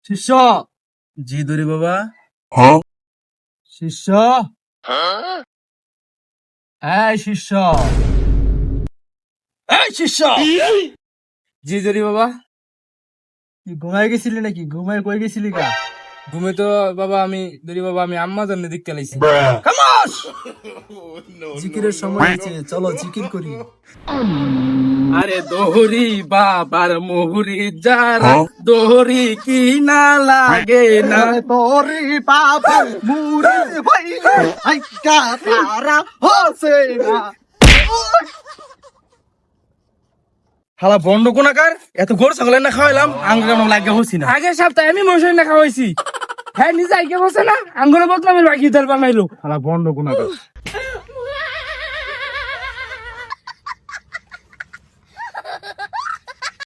শিষ্য। জি দরি বাবা। শিষ্য, এই শিষ্য, এই শিষ্য। জি দরি বাবা। কি ঘুমাই গেছিলি নাকি? ঘুমাই কই গেছিলি গা? ঘুমে তো বাবা আমি দরি বাবা আমি আম্মা জন্য দিক কালাইছি। খামোশ! জিকিরের সময় হয়েছে, চলো জিকির করি। আরে দোহরি বাবার মোহরি যারা দোহরি কি না লাগে না। তোরি বাবা মুড়ি ভাইলে আইকা তারা হসে না। হালা বন্ধ কোনাকার এত ঘোর ছাগলের না খাওয়াইলাম আঙ্গুল লাগে হচ্ছি না। আগের সপ্তাহে আমি মশাই না খাওয়াইছি। হ্যাঁ নিজে আইকে বসে না আঙ্গুলে বদলামের বাকি দল বানাইলো। শালা বন্ধ কোনাকার।